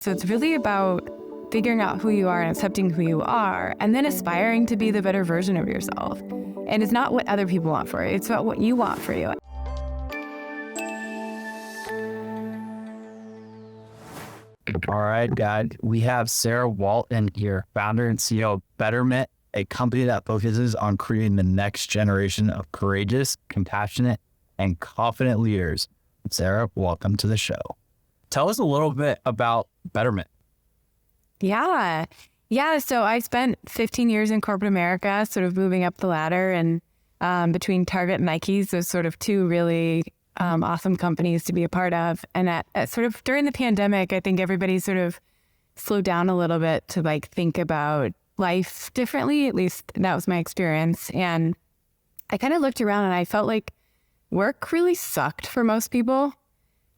So it's really about figuring out who you are and accepting who you are, and then aspiring to be the better version of yourself. And it's not what other people want for you. It's about what you want for you. All right, guys. We have Sarah Walton here, founder and CEO of Betterment, a company that focuses on creating the next generation of courageous, compassionate, and confident leaders. Sarah, welcome to the show. Tell us a little bit about Betterment. Yeah. So I spent 15 years in corporate America, sort of moving up the ladder, and between Target and Nike, those sort of two really awesome companies to be a part of. And at sort of during the pandemic, I think everybody sort of slowed down a little bit to think about life differently. At least that was my experience. And I kind of looked around and I felt like work really sucked for most people.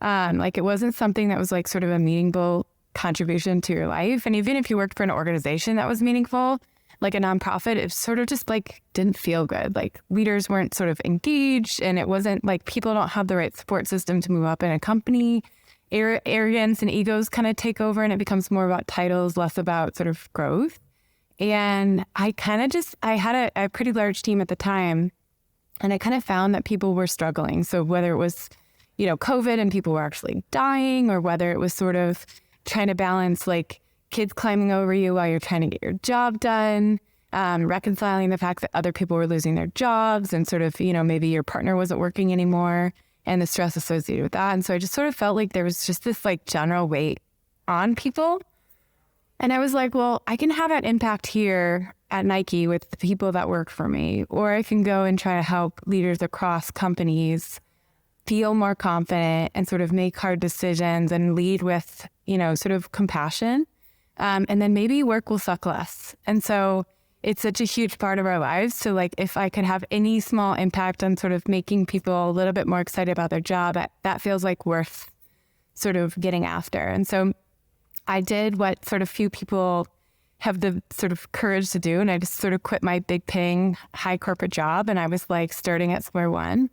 It wasn't something that was sort of a meaningful contribution to your life. And even if you worked for an organization that was meaningful, like a nonprofit, it sort of just didn't feel good. Leaders weren't sort of engaged, and it wasn't people don't have the right support system to move up in a company. Arrogance and egos kind of take over, and it becomes more about titles, less about sort of growth. And I had a pretty large team at the time, and I kind of found that people were struggling. So whether it was COVID and people were actually dying, or whether it was sort of trying to balance kids climbing over you while you're trying to get your job done, reconciling the fact that other people were losing their jobs, and sort of, maybe your partner wasn't working anymore and the stress associated with that. And so I just sort of felt like there was just this general weight on people. And I was like, well, I can have an impact here at Nike with the people that work for me, or I can go and try to help leaders across companies feel more confident and sort of make hard decisions and lead with, sort of compassion. And then maybe work will suck less. And so it's such a huge part of our lives. So if I could have any small impact on sort of making people a little bit more excited about their job, that feels worth sort of getting after. And so I did what sort of few people have the sort of courage to do. And I just sort of quit my big paying high corporate job. And I was starting at square one.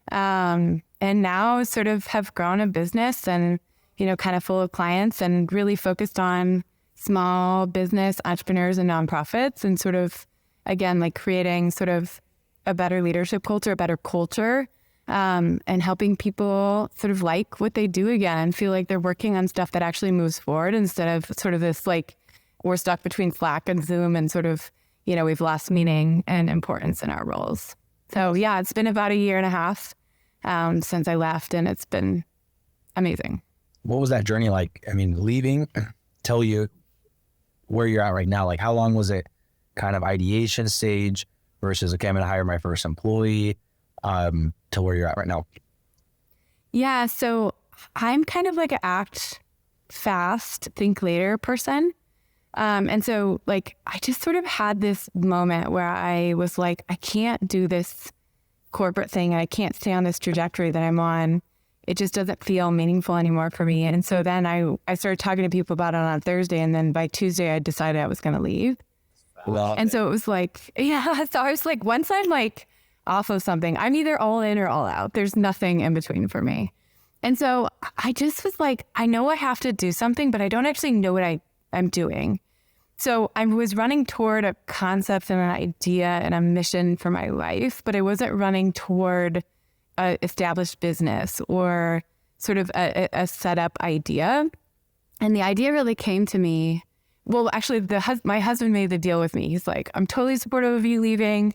And now sort of have grown a business and, kind of full of clients, and really focused on small business entrepreneurs and nonprofits, and sort of, again, creating sort of a better leadership culture, a better culture, and helping people sort of like what they do again and feel like they're working on stuff that actually moves forward, instead of sort of this, we're stuck between Slack and Zoom, and sort of, we've lost meaning and importance in our roles. So yeah, it's been about 1.5 years since I left, and it's been amazing. What was that journey like? I mean, leaving, tell you where you're at right now. How long was it kind of ideation stage versus, okay, I'm going to hire my first employee, to where you're at right now? Yeah. So I'm kind of an act fast, think later person. And so I just sort of had this moment where I was I can't do this corporate thing. I can't stay on this trajectory that I'm on. It just doesn't feel meaningful anymore for me. And so then I started talking to people about it on Thursday. And then by Tuesday, I decided I was going to leave. So it was yeah. So I was once I'm off of something, I'm either all in or all out. There's nothing in between for me. And so I just was I know I have to do something, but I don't actually know what I'm doing. So I was running toward a concept and an idea and a mission for my life, but I wasn't running toward an established business or sort of a set up idea. And the idea really came to me. Well, actually, my husband made the deal with me. He's I'm totally supportive of you leaving,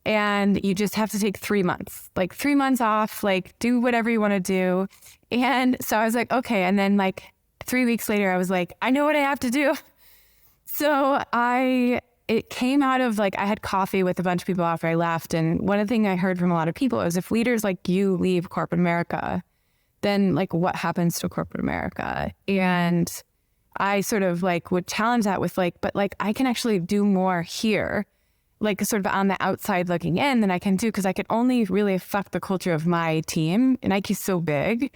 and you just have to take 3 months, 3 months off, do whatever you want to do. And so I was okay. And then 3 weeks later, I was I know what I have to do. So it came out of I had coffee with a bunch of people after I left. And one of the things I heard from a lot of people is, if leaders like you leave corporate America, then what happens to corporate America? And I sort of would challenge that with but I can actually do more here, sort of on the outside looking in, than I can do, because I can only really affect the culture of my team. And Nike's so big.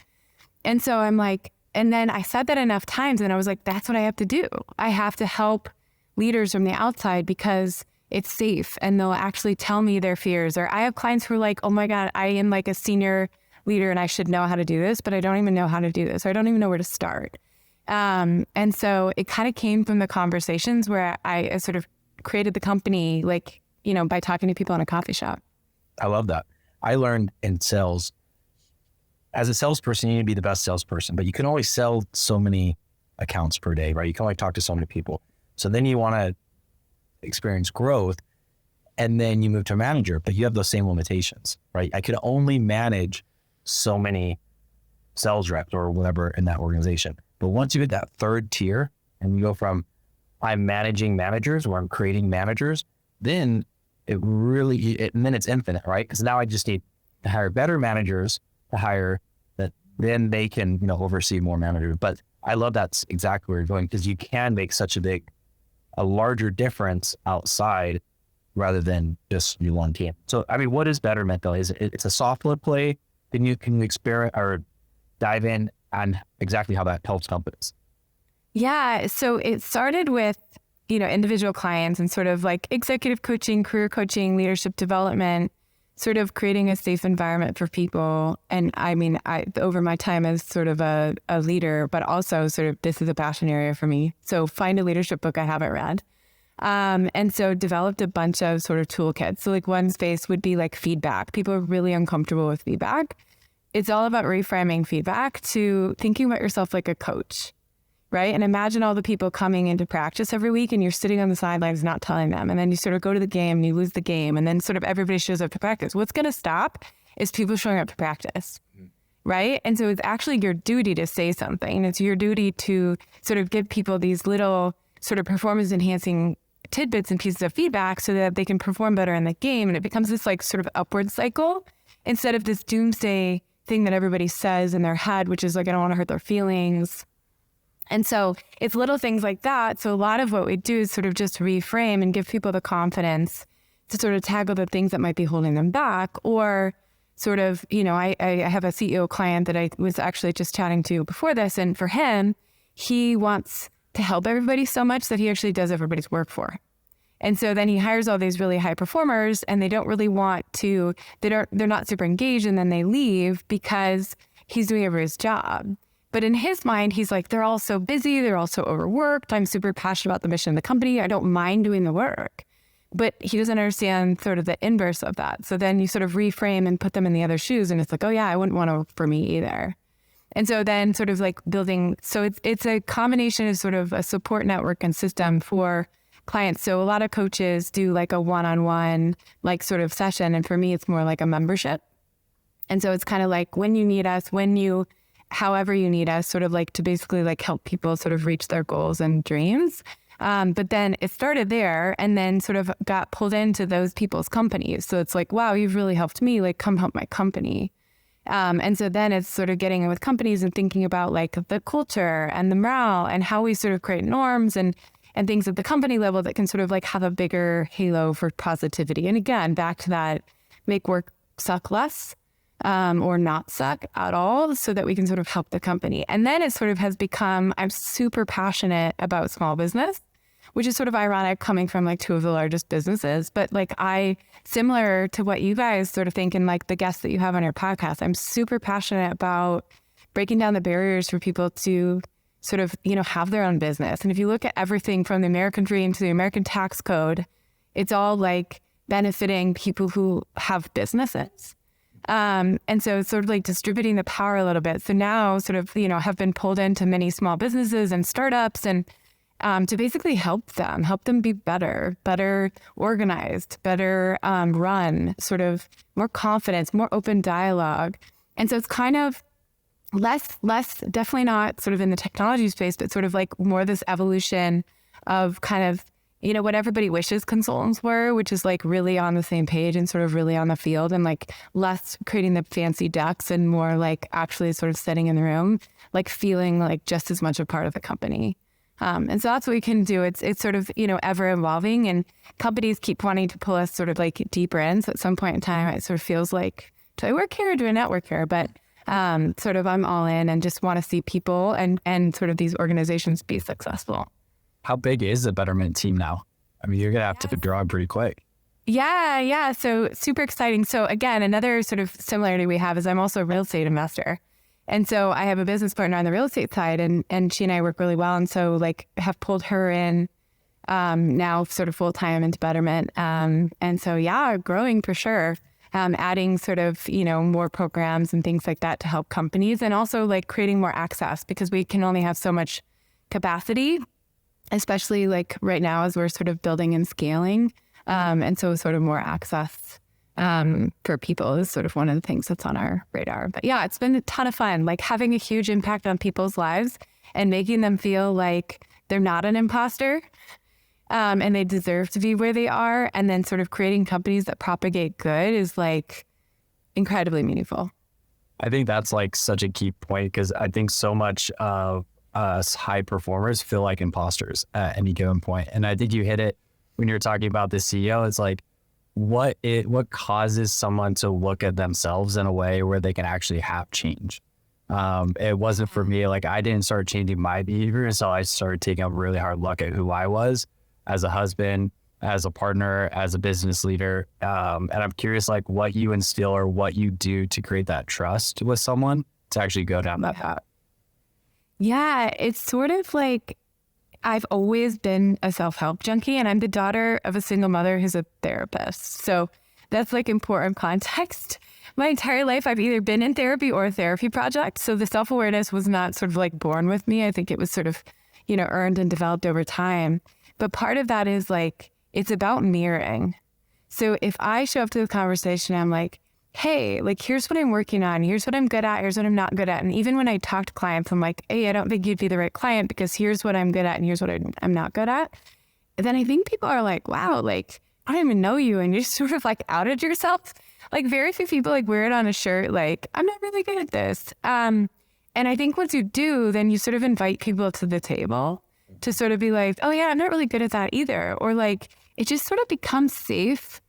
And so I'm and then I said that enough times, and I was that's what I have to do. I have to help leaders from the outside, because it's safe, and they'll actually tell me their fears. Or I have clients who are oh my God, I am a senior leader and I should know how to do this, but I don't even know how to do this. Or I don't even know where to start. And so it kind of came from the conversations where I sort of created the company, like, by talking to people in a coffee shop. I love that. I learned in sales, as a salesperson, you need to be the best salesperson, but you can only sell so many accounts per day, right? You can only talk to so many people. So then you want to experience growth, and then you move to a manager, but you have those same limitations, right? I could only manage so many sales reps or whatever in that organization. But once you hit that third tier and you go from I'm managing managers or I'm creating managers, then then it's infinite, right? Because now I just need to hire better managers to hire that, then they can, oversee more managers. But I love that's exactly where you're going, because you can make such a larger difference outside rather than just your one team. So, what is Betterment though? It's a software play? Can you experiment or dive in on exactly how that helps companies? Yeah. So it started with, individual clients and sort of like executive coaching, career coaching, leadership development, sort of creating a safe environment for people. And I over my time as sort of a leader, but also sort of this is a passion area for me. So find a leadership book I haven't read. And so developed a bunch of sort of toolkits. So like one space would be like feedback. People are really uncomfortable with feedback. It's all about reframing feedback to thinking about yourself like a coach, right? And imagine all the people coming into practice every week and you're sitting on the sidelines not telling them. And then you sort of go to the game and you lose the game. And then sort of everybody shows up to practice. What's going to stop is people showing up to practice, right? And so it's actually your duty to say something. It's your duty to sort of give people these little sort of performance enhancing tidbits and pieces of feedback so that they can perform better in the game. And it becomes this like sort of upward cycle instead of this doomsday thing that everybody says in their head, which is like, I don't want to hurt their feelings. And so it's little things like that. So a lot of what we do is sort of just reframe and give people the confidence to sort of tackle the things that might be holding them back. Or sort of, I have a CEO client that I was actually just chatting to before this. And for him, he wants to help everybody so much that he actually does everybody's work for. And so then he hires all these really high performers and they don't really want to, they're not super engaged, and then they leave because he's doing everybody's job. But in his mind, he's like, they're all so busy. They're all so overworked. I'm super passionate about the mission of the company. I don't mind doing the work. But he doesn't understand sort of the inverse of that. So then you sort of reframe and put them in the other shoes. And it's like, oh yeah, I wouldn't want to work for me either. And so then sort of like building, so it's a combination of sort of a support network and system for clients. So a lot of coaches do like a one-on-one like sort of session. And for me, it's more like a membership. And so it's kind of like when you need us, however you need us, sort of like to basically like help people sort of reach their goals and dreams. But then it started there and then sort of got pulled into those people's companies. So it's like, wow, you've really helped me, like come help my company. And so then it's sort of getting in with companies and thinking about like the culture and the morale and how we sort of create norms and things at the company level that can sort of like have a bigger halo for positivity. And again, back to that, make work suck less. Or not suck at all, so that we can sort of help the company. And then it sort of has become, I'm super passionate about small business, which is sort of ironic coming from like two of the largest businesses. But like similar to what you guys sort of think and like the guests that you have on your podcast, I'm super passionate about breaking down the barriers for people to sort of, have their own business. And if you look at everything from the American dream to the American tax code, it's all like benefiting people who have businesses. And so it's sort of like distributing the power a little bit. So now sort of, have been pulled into many small businesses and startups and to basically help them be better organized, better run, sort of more confidence, more open dialogue. And so it's kind of less, definitely not sort of in the technology space, but sort of like more this evolution of kind of, what everybody wishes consultants were, which is like really on the same page and sort of really on the field and like less creating the fancy decks and more like actually sort of sitting in the room, like feeling like just as much a part of the company. And so that's what we can do. It's sort of, ever evolving, and companies keep wanting to pull us sort of like deeper in. So at some point in time, it sort of feels like, do I work here or do I not work here? But sort of I'm all in and just want to see people and sort of these organizations be successful. How big is the Betterment team now? You're going to have to draw pretty quick. Yeah. So super exciting. So again, another sort of similarity we have is I'm also a real estate investor. And so I have a business partner on the real estate side, and she and I work really well. And so like have pulled her in now sort of full time into Betterment. And so, yeah, growing for sure. Adding sort of, more programs and things like that to help companies, and also like creating more access, because we can only have so much capacity, especially like right now as we're sort of building and scaling. And so sort of more access for people is sort of one of the things that's on our radar. But yeah, it's been a ton of fun, like having a huge impact on people's lives and making them feel like they're not an imposter. And they deserve to be where they are. And then sort of creating companies that propagate good is like incredibly meaningful. I think that's like such a key point, because I think so much of us high performers feel like imposters at any given point. And I think you hit it when you're talking about the CEO. It's like, what causes someone to look at themselves in a way where they can actually have change? It wasn't for me. Like, I didn't start changing my behavior until I started taking a really hard look at who I was as a husband, as a partner, as a business leader. And I'm curious, like, what you instill or what you do to create that trust with someone to actually go down that path. Yeah, it's sort of like I've always been a self-help junkie, and I'm the daughter of a single mother who's a therapist. So that's like important context. My entire life, I've either been in therapy or a therapy project. So the self-awareness was not sort of like born with me. I think it was sort of, earned and developed over time. But part of that is like, it's about mirroring. So if I show up to the conversation, I'm like, hey, like, here's what I'm working on. Here's what I'm good at. Here's what I'm not good at. And even when I talk to clients, I'm like, hey, I don't think you'd be the right client because here's what I'm good at and here's what I'm not good at. And then I think people are like, wow, like, I don't even know you. And you just sort of like outed yourself. Like, very few people like wear it on a shirt. Like, I'm not really good at this. And I think once you do, then you sort of invite people to the table to sort of be like, oh yeah, I'm not really good at that either. Or like, it just sort of becomes safe.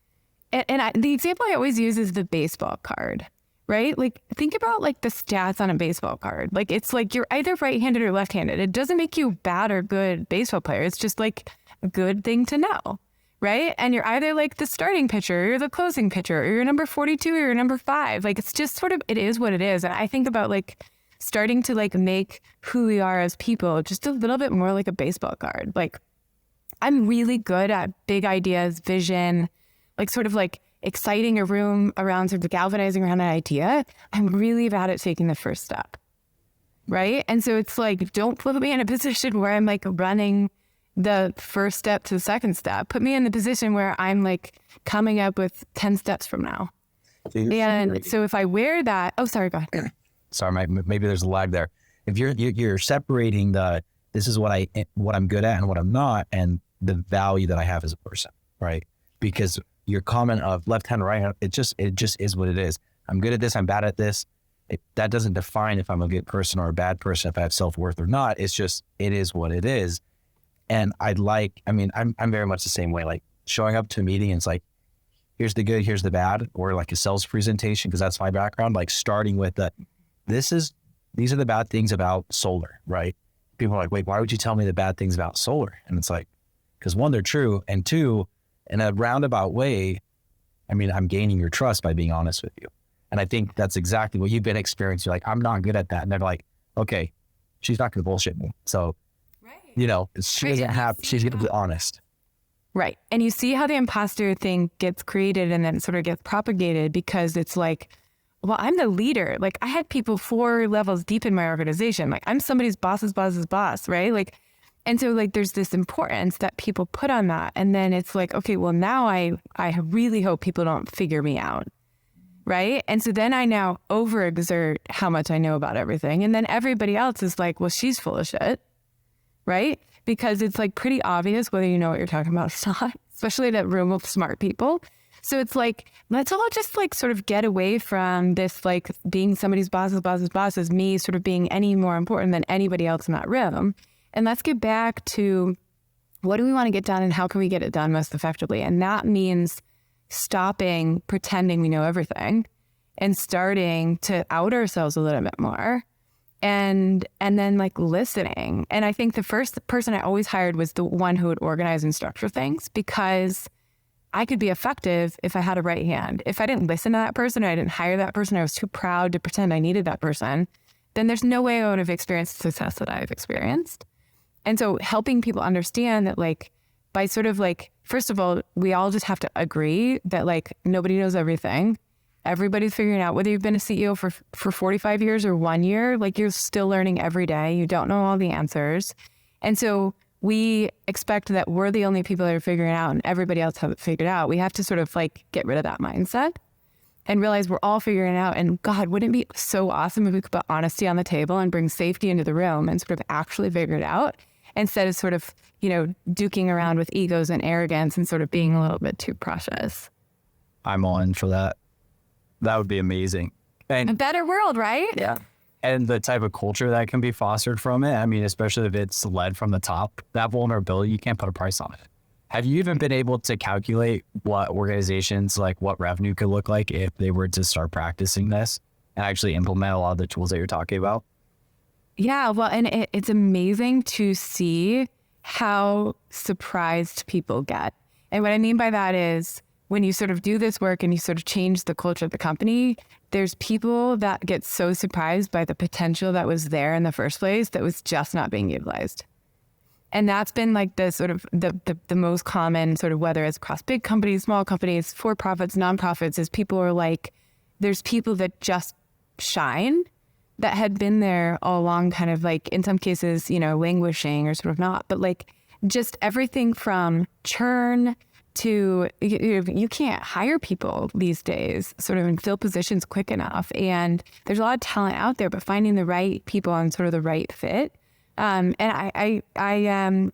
The example I always use is the baseball card, right? Like, think about like the stats on a baseball card. Like, it's like you're either right-handed or left-handed. It doesn't make you bad or good baseball player. It's just like a good thing to know, right? And you're either like the starting pitcher or you're the closing pitcher, or you're number 42 or you're number 5. Like, it's just sort of, it is what it is. And I think about like starting to like make who we are as people just a little bit more like a baseball card. Like, I'm really good at big ideas, vision, like sort of like exciting a room around, sort of galvanizing around an idea. I'm really bad at taking the first step, right? And so it's like, don't put me in a position where I'm like running the first step to the second step. Put me in the position where I'm like coming up with 10 steps from now. And so if I wear that, oh, sorry, go ahead. Sorry, maybe there's a lag there. If you're separating this is what I'm good at and what I'm not, and the value that I have as a person, right? Because your comment of left hand, right hand, it just is what it is. I'm good at this. I'm bad at this. That doesn't define if I'm a good person or a bad person, if I have self-worth or not. It's just, it is what it is. And I'm very much the same way, like showing up to a meeting and it's like, here's the good, here's the bad, or like a sales presentation, because that's my background, like starting with these are the bad things about solar, right? People are like, wait, why would you tell me the bad things about solar? And it's like, because one, they're true. And two, in a roundabout way, I'm gaining your trust by being honest with you. And I think that's exactly what you've been experiencing. You're like, I'm not good at that. And they're like, okay, she's not going to bullshit me. So, she's going to be honest. Right. And you see how the imposter thing gets created and then sort of gets propagated, because it's like, well, I'm the leader. Like, I had people 4 levels deep in my organization. Like, I'm somebody's boss's boss's boss, right? Like, and so like there's this importance that people put on that. And then it's like, okay, well, now I really hope people don't figure me out, right? And so then I now overexert how much I know about everything. And then everybody else is like, well, she's full of shit, right? Because it's like pretty obvious whether you know what you're talking about or not, especially that room of smart people. So it's like, let's all just like sort of get away from this, like being somebody's boss's boss's boss as me sort of being any more important than anybody else in that room. And let's get back to what do we want to get done and how can we get it done most effectively? And that means stopping pretending we know everything and starting to out ourselves a little bit more. And then like listening. And I think the first person I always hired was the one who would organize and structure things, because I could be effective if I had a right hand. If I didn't listen to that person, or I didn't hire that person, I was too proud to pretend I needed that person, then there's no way I would have experienced the success that I've experienced. And so helping people understand that like, by sort of like, first of all, we all just have to agree that like nobody knows everything. Everybody's figuring out, whether you've been a CEO for 45 years or 1 year, like you're still learning every day. You don't know all the answers. And so we expect that we're the only people that are figuring it out and everybody else has it figured out. We have to sort of like get rid of that mindset and realize we're all figuring it out. And God, wouldn't it be so awesome if we could put honesty on the table and bring safety into the room and sort of actually figure it out, instead of sort of, you know, duking around with egos and arrogance and sort of being a little bit too precious. I'm all in for that. That would be amazing. And A better world, right? yeah. And the type of culture that can be fostered from it. I mean, especially if it's led from the top, that vulnerability, you can't put a price on it. Have you even been able to calculate what organizations, like what revenue could look like if they were to start practicing this and actually implement a lot of the tools that you're talking about? Yeah, well, and it's amazing to see how surprised people get. And what I mean by that is when you sort of do this work and you sort of change the culture of the company, there's people that get so surprised by the potential that was there in the first place that was just not being utilized. And that's been like the sort of the most common sort of, whether it's across big companies, small companies, for-profits, nonprofits, is people are like, there's people that just shine that had been there all along, kind of like in some cases, you know, languishing or sort of not, but like just everything from churn to, you can't hire people these days sort of and fill positions quick enough. And there's a lot of talent out there, but finding the right people and sort of the right fit. And I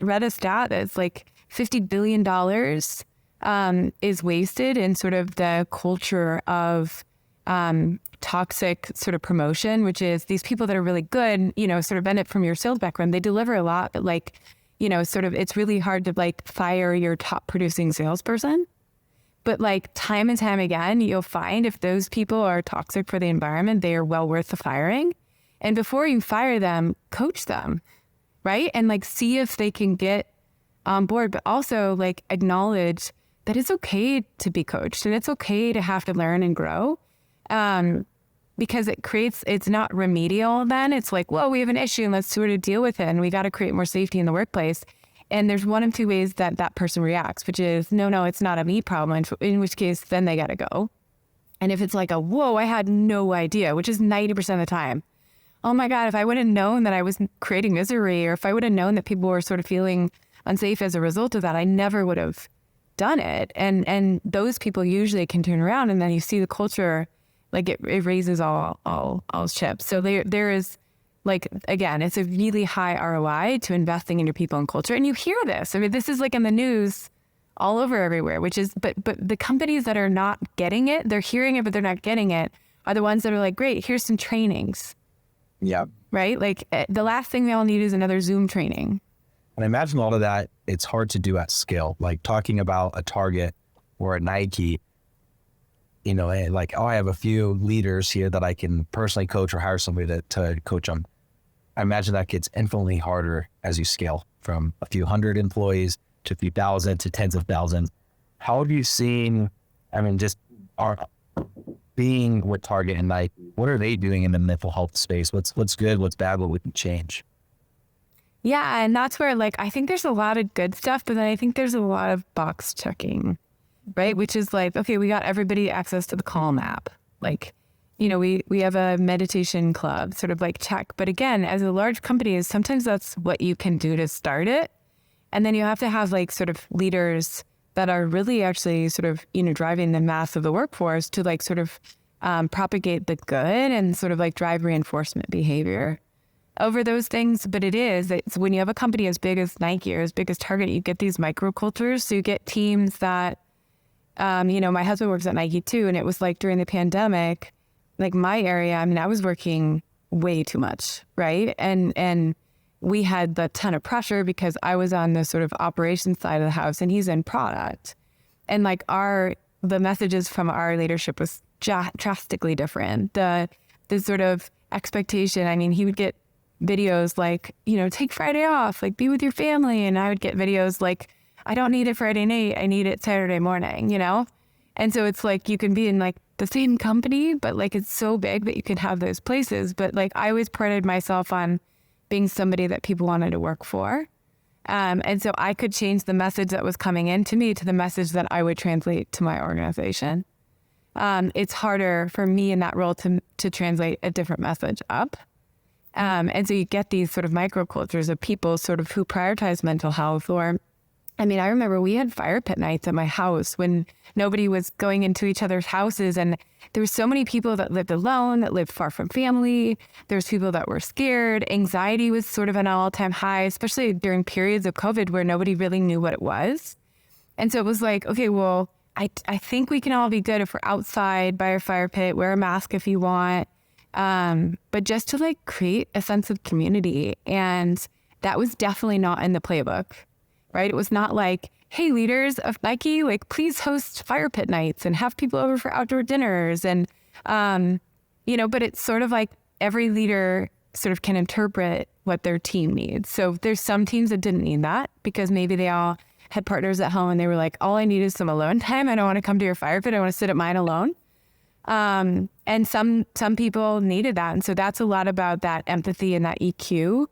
read a stat that's like $50 billion is wasted in sort of the culture of toxic sort of promotion, which is these people that are really good, you know, sort of benefit from your sales background. They deliver a lot, but like, you know, sort of, it's really hard to like fire your top producing salesperson. But like time and time again, you'll find if those people are toxic for the environment, they are well worth the firing. And before you fire them, coach them, right? And like see if they can get on board, but also like acknowledge that it's okay to be coached and it's okay to have to learn and grow. Because it's not remedial then. It's like, well, we have an issue and let's sort of deal with it. And we got to create more safety in the workplace. And there's one of two ways that that person reacts, which is, no, it's not a me problem. In which case, then they got to go. And if it's like whoa, I had no idea, which is 90% of the time. Oh my God, if I would have known that I was creating misery, or if I would have known that people were sort of feeling unsafe as a result of that, I never would have done it. And those people usually can turn around, and then you see the culture, like it raises all ships. So there is, like, again, it's a really high ROI to investing in your people and culture. And you hear this. I mean, this is like in the news all over everywhere, which is, but the companies that are not getting it, they're hearing it, but they're not getting it, are the ones that are like, great, here's some trainings. Yeah. Right? Like the last thing they all need is another Zoom training. And I imagine all of that, it's hard to do at scale. Like talking about a Target or a Nike, you know, like, oh, I have a few leaders here that I can personally coach or hire somebody to coach them. I imagine that gets infinitely harder as you scale from a few hundred employees to a few thousand to tens of thousands. How have you seen, I mean, just being with Target and Nike, what are they doing in the mental health space? What's good, what's bad, what we can change? Yeah, and that's where, like, I think there's a lot of good stuff, but then I think there's a lot of box checking, right? Which is like, okay, we got everybody access to the Calm app. Like, you know, we have a meditation club, sort of like check. But again, as a large company, sometimes that's what you can do to start it. And then you have to have like sort of leaders that are really actually sort of, you know, driving the mass of the workforce to like sort of propagate the good and sort of like drive reinforcement behavior over those things. But it's when you have a company as big as Nike or as big as Target, you get these microcultures. So you get teams that, you know, my husband works at Nike too. And it was like during the pandemic, like my area, I mean, I was working way too much, right? And we had the ton of pressure because I was on the sort of operations side of the house and he's in product. And like the messages from our leadership was drastically different. The sort of expectation, I mean, he would get videos like, you know, take Friday off, like be with your family. And I would get videos like, I don't need it Friday night, I need it Saturday morning, you know? And so it's like, you can be in like the same company, but like it's so big that you can have those places. But like I always prided myself on being somebody that people wanted to work for. And so I could change the message that was coming into me to the message that I would translate to my organization. It's harder for me in that role to translate a different message up. And so you get these sort of microcultures of people sort of who prioritize mental health. Or, I mean, I remember we had fire pit nights at my house when nobody was going into each other's houses. And there were so many people that lived alone, that lived far from family. There's people that were scared. Anxiety was sort of an all-time high, especially during periods of COVID where nobody really knew what it was. And so it was like, okay, well, I think we can all be good if we're outside by our fire pit, wear a mask if you want. But just to like create a sense of community. And that was definitely not in the playbook, right? It was not like, hey, leaders of Nike, like please host fire pit nights and have people over for outdoor dinners. And, but it's sort of like every leader sort of can interpret what their team needs. So there's some teams that didn't need that because maybe they all had partners at home and they were like, all I need is some alone time. I don't want to come to your fire pit. I want to sit at mine alone. And some people needed that. And so that's a lot about that empathy and that EQ,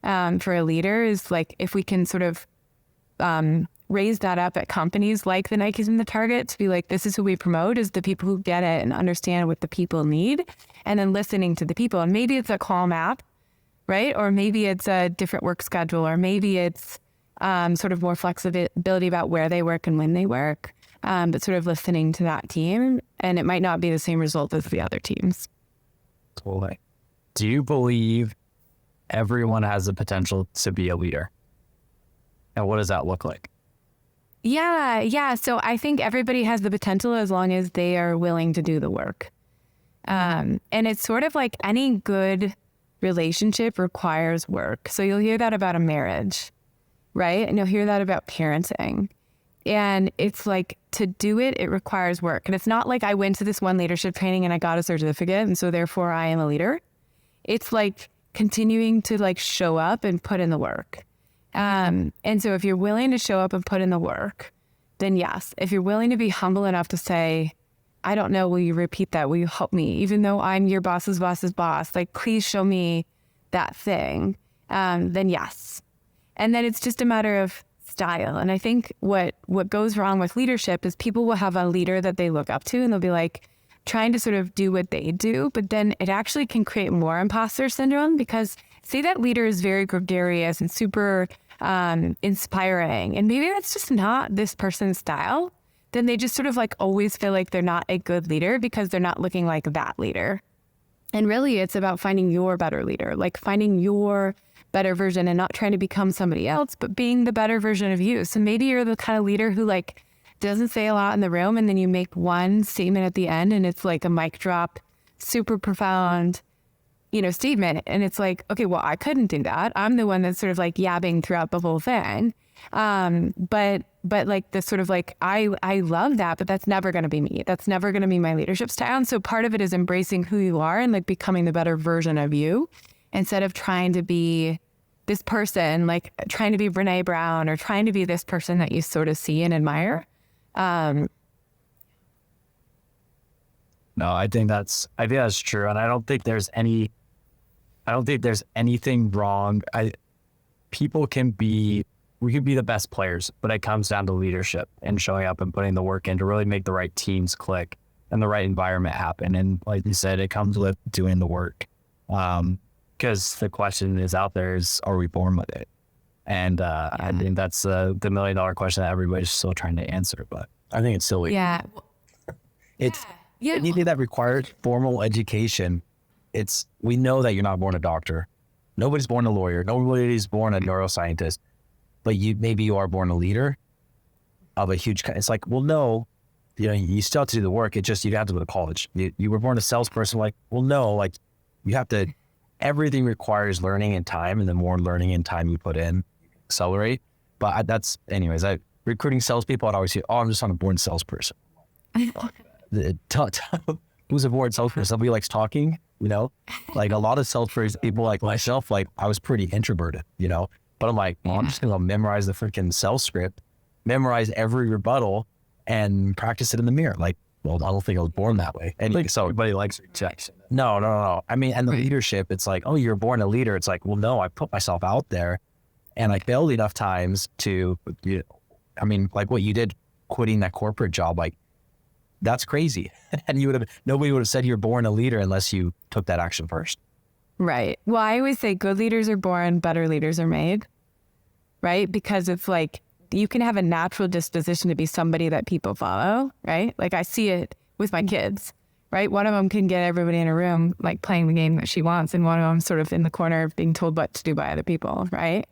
for a leader is like, if we can sort of, raise that up at companies like the Nikes and the Target to be like, this is who we promote is the people who get it and understand what the people need and then listening to the people. And maybe it's a calm app, right? Or maybe it's a different work schedule, or maybe it's, sort of more flexibility about where they work and when they work. But sort of listening to that team, and it might not be the same result as the other teams. Totally. Do you believe everyone has the potential to be a leader? And what does that look like? Yeah. So I think everybody has the potential as long as they are willing to do the work. And it's sort of like any good relationship requires work. So you'll hear that about a marriage, right? And you'll hear that about parenting. And it's like to do it, it requires work. And it's not like I went to this one leadership training and I got a certificate and so therefore I am a leader. It's like continuing to like show up and put in the work. And so if you're willing to show up and put in the work, then yes. If you're willing to be humble enough to say, I don't know, will you repeat that? Will you help me? Even though I'm your boss's boss's boss, like please show me that thing. Then yes. And then it's just a matter of style. And I think what goes wrong with leadership is people will have a leader that they look up to and they'll be like trying to sort of do what they do, but then it actually can create more imposter syndrome because say that leader is very gregarious and super inspiring, and maybe that's just not this person's style, then they just sort of like always feel like they're not a good leader because they're not looking like that leader. And really it's about finding your better leader, like finding your better version and not trying to become somebody else, but being the better version of you. So maybe you're the kind of leader who like doesn't say a lot in the room and then you make one statement at the end and it's like a mic drop, super profound, statement. And it's like, okay, well, I couldn't do that. I'm the one that's sort of like yabbing throughout the whole thing. But like the sort of like, I love that, but that's never going to be me. That's never going to be my leadership style. And so part of it is embracing who you are and like becoming the better version of you instead of trying to be this person, like trying to be Brene Brown or trying to be this person that you sort of see and admire. No, I think that's true. And I don't think there's anything wrong. We can be the best players, but it comes down to leadership and showing up and putting the work in to really make the right teams click and the right environment happen. And like you said, it comes with doing the work. Because the question is out there is, are we born with it? And I think that's the $1 million question that everybody's still trying to answer. But I think it's silly. Yeah. It's anything that requires formal education. We know that you're not born a doctor. Nobody's born a lawyer. Nobody's born a neuroscientist. But maybe you are born a leader of a huge. It's like, well, no, you still have to do the work. It's just you have to go to college. You were born a salesperson. Like, well, no, like you have to. Everything requires learning and time, and the more learning and time you put in, accelerate. But recruiting salespeople, I'd always say, oh, I'm just not a born salesperson. Who's a born salesperson? Somebody likes talking, like a lot of salesperson people like myself, like I was pretty introverted, but I'm like, well, I'm just going to memorize the freaking sales script, memorize every rebuttal and practice it in the mirror. Like well, I don't think I was born that way. And Like, so everybody likes rejection. no. I mean, and the leadership, it's like, oh, you're born a leader. It's like, well, no, I put myself out there and I failed enough times to, I mean, like what you did, quitting that corporate job, like that's crazy. And nobody would have said you're born a leader unless you took that action first. Right. Well, I always say good leaders are born, better leaders are made. Right. Because it's like, you can have a natural disposition to be somebody that people follow. Right. Like I see it with my kids. Right. One of them can get everybody in a room, like playing the game that she wants. And one of them sort of in the corner being told what to do by other people. Right.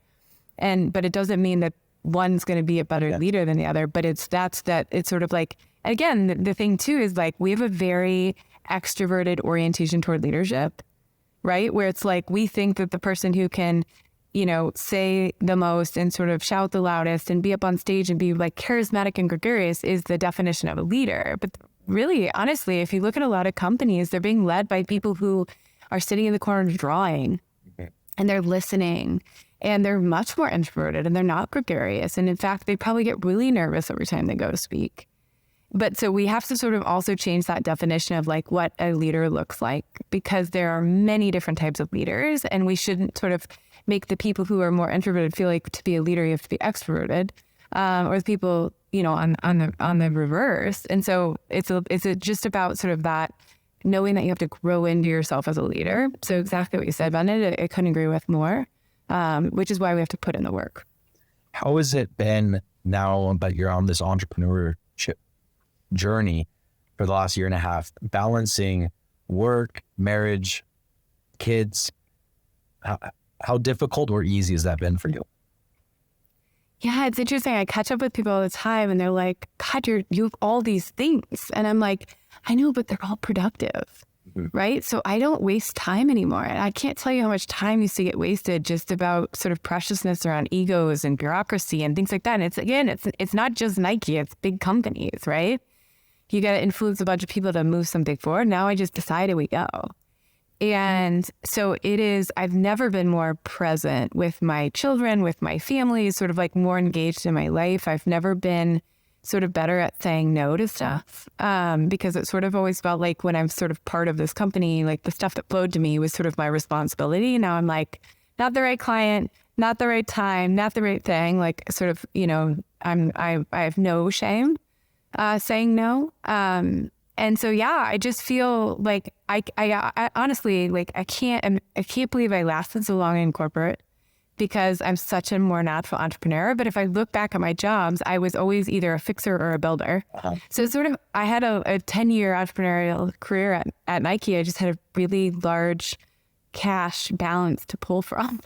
But it doesn't mean that one's going to be a better leader than the other. But it's sort of like, again, the thing too is like we have a very extroverted orientation toward leadership, right? Where it's like we think that the person who can, say the most and sort of shout the loudest and be up on stage and be like charismatic and gregarious is the definition of a leader. But really, honestly, if you look at a lot of companies, they're being led by people who are sitting in the corner drawing and they're listening. And they're much more introverted and they're not gregarious. And in fact, they probably get really nervous every time they go to speak. But so we have to sort of also change that definition of like what a leader looks like, because there are many different types of leaders and we shouldn't sort of make the people who are more introverted feel like to be a leader, you have to be extroverted, or the people, on the reverse. And so it's just about sort of that knowing that you have to grow into yourself as a leader. So exactly what you said, Bennett, I couldn't agree with more. Which is why we have to put in the work. How has it been now that you're on this entrepreneurship journey for the last year and a half, balancing work, marriage, kids? How difficult or easy has that been for you? Yeah, it's interesting. I catch up with people all the time and they're like, God, you have all these things. And I'm like, I know, but they're all productive. Right. So I don't waste time anymore. And I can't tell you how much time used to get wasted just about sort of preciousness around egos and bureaucracy and things like that. And it's not just Nike, it's big companies, right? You got to influence a bunch of people to move something forward. Now I just decide and we go. And so I've never been more present with my children, with my family, sort of like more engaged in my life. I've never been sort of better at saying no to stuff, because it sort of always felt like when I'm sort of part of this company, like the stuff that flowed to me was sort of my responsibility. Now I'm like, not the right client, not the right time, not the right thing. Like sort of, I have no shame saying no. And so, yeah, I just feel like I honestly, like I can't believe I lasted so long in corporate, because I'm such a more natural entrepreneur. But if I look back at my jobs, I was always either a fixer or a builder. So sort of, I had a 10-year entrepreneurial career at Nike. I just had a really large cash balance to pull from.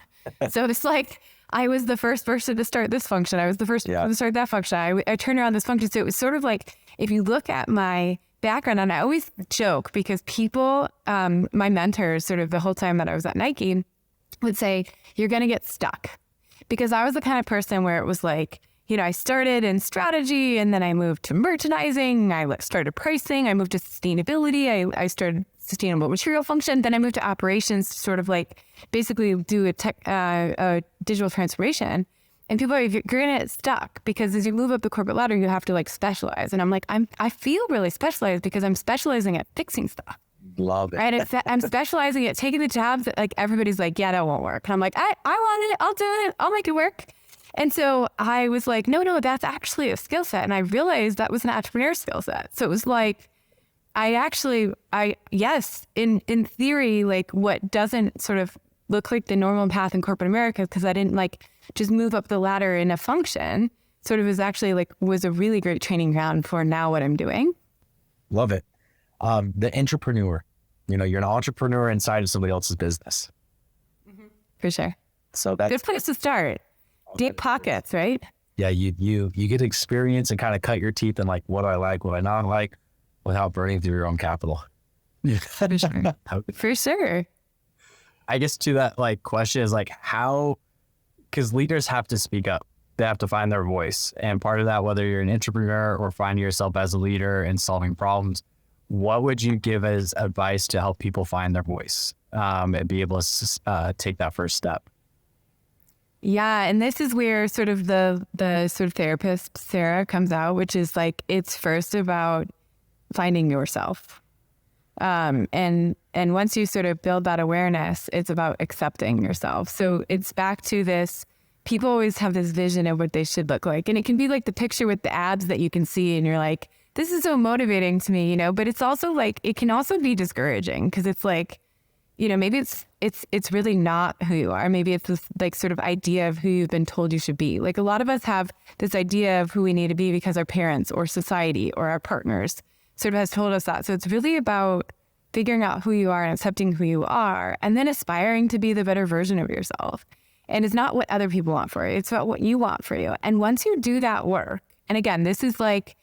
So it's like, I was the first person to start this function. I was the first person to start that function. I turned around this function. So it was sort of like, if you look at my background, and I always joke because people, my mentors sort of the whole time that I was at Nike would say, you're going to get stuck. Because I was the kind of person where it was like, I started in strategy and then I moved to merchandising. I started pricing. I moved to sustainability. I started sustainable material function. Then I moved to operations to sort of like basically do a digital transformation. And people are, you're going to get stuck because as you move up the corporate ladder, you have to like specialize. And I'm like, I feel really specialized because I'm specializing at fixing stuff. Love it. Right. I'm specializing at taking the jobs that like everybody's like, yeah, that won't work. And I'm like, I want it. I'll do it. I'll make it work. And so I was like, no, that's actually a skill set. And I realized that was an entrepreneur skill set. So it was like, yes, in theory, like what doesn't sort of look like the normal path in corporate America, because I didn't like just move up the ladder in a function, sort of was a really great training ground for now what I'm doing. Love it. The entrepreneur, you're an entrepreneur inside of somebody else's business. For sure. So that's good place to start. Deep pockets, right? Yeah. You get experience and kind of cut your teeth and like, what do I like, what do I not like, without burning through your own capital. For sure. For sure. I guess to that like question is like because leaders have to speak up. They have to find their voice. And part of that, whether you're an entrepreneur or finding yourself as a leader and solving problems, what would you give as advice to help people find their voice and be able to take that first step? Yeah. And this is where sort of the sort of therapist, Sarah, comes out, which is like, it's first about finding yourself. And once you sort of build that awareness, it's about accepting yourself. So it's back to this, people always have this vision of what they should look like. And it can be like the picture with the abs that you can see and you're like, this is so motivating to me, but it's also like, it can also be discouraging because it's like, maybe it's really not who you are. Maybe it's this like sort of idea of who you've been told you should be. Like a lot of us have this idea of who we need to be because our parents or society or our partners sort of has told us that. So it's really about figuring out who you are and accepting who you are and then aspiring to be the better version of yourself. And it's not what other people want for you. It's about what you want for you. And once you do that work, and again, this is like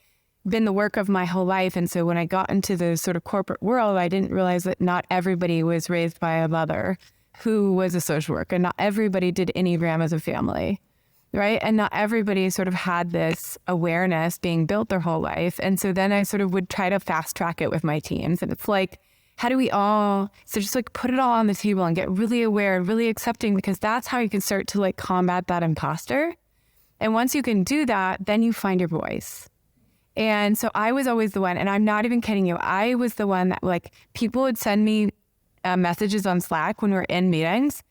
been the work of my whole life. And so when I got into the sort of corporate world, I didn't realize that not everybody was raised by a mother who was a social worker. Not everybody did Enneagram as a family, right? And not everybody sort of had this awareness being built their whole life. And so then I sort of would try to fast track it with my teams. And it's like, how do we all, so just like put it all on the table and get really aware, really accepting, because that's how you can start to like combat that imposter. And once you can do that, then you find your voice. And so I was always the one, and I'm not even kidding you, I was the one that like people would send me messages on Slack when we were in meetings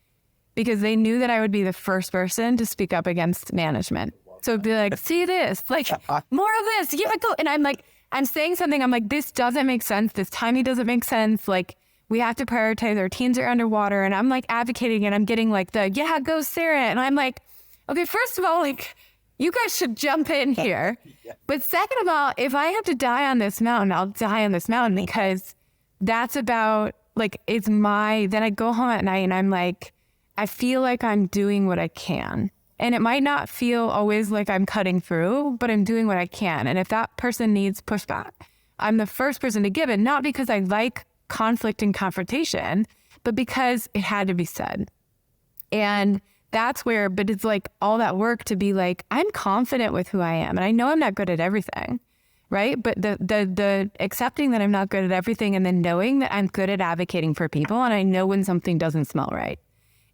because they knew that I would be the first person to speak up against management. So it'd be like, see this, like more of this, yeah, go. And I'm like, I'm saying something, I'm like, this doesn't make sense. This timing doesn't make sense. Like we have to prioritize, our teams are underwater. And I'm like advocating and I'm getting like yeah, go Sarah. And I'm like, okay, first of all, like, you guys should jump in here. But second of all, if I have to die on this mountain, I'll die on this mountain because that's about like, then I go home at night and I'm like, I feel like I'm doing what I can. And it might not feel always like I'm cutting through, but I'm doing what I can. And if that person needs pushback, I'm the first person to give it, not because I like conflict and confrontation, but because it had to be said. And that's where, but it's like all that work to be like, I'm confident with who I am. And I know I'm not good at everything, right? But the accepting that I'm not good at everything and then knowing that I'm good at advocating for people and I know when something doesn't smell right.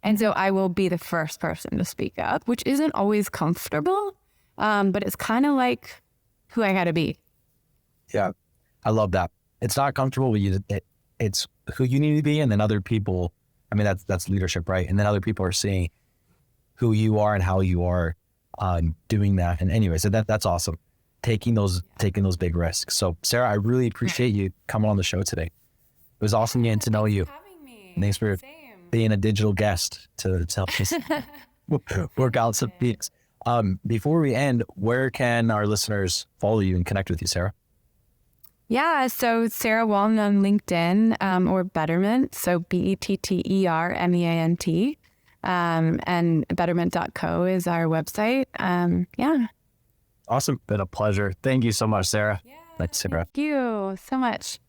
And so I will be the first person to speak up, which isn't always comfortable, but it's kind of like who I got to be. Yeah, I love that. It's not comfortable, but it's who you need to be. And then other people, I mean, that's leadership, right? And then other people are seeing who you are and how you are doing that. And anyway, so that's awesome. Taking those big risks. So Sarah, I really appreciate you coming on the show today. It was awesome getting to know you. Having me. Thanks for being a digital guest to help us work out some things. Before we end, where can our listeners follow you and connect with you, Sarah? Yeah, so Sarah Walton on LinkedIn or Betterment, so BETTERMEANT. And betterment.co is our website. Yeah. Awesome. Been a pleasure. Thank you so much, Sarah. Yeah. Thanks, Sarah. Thank you so much.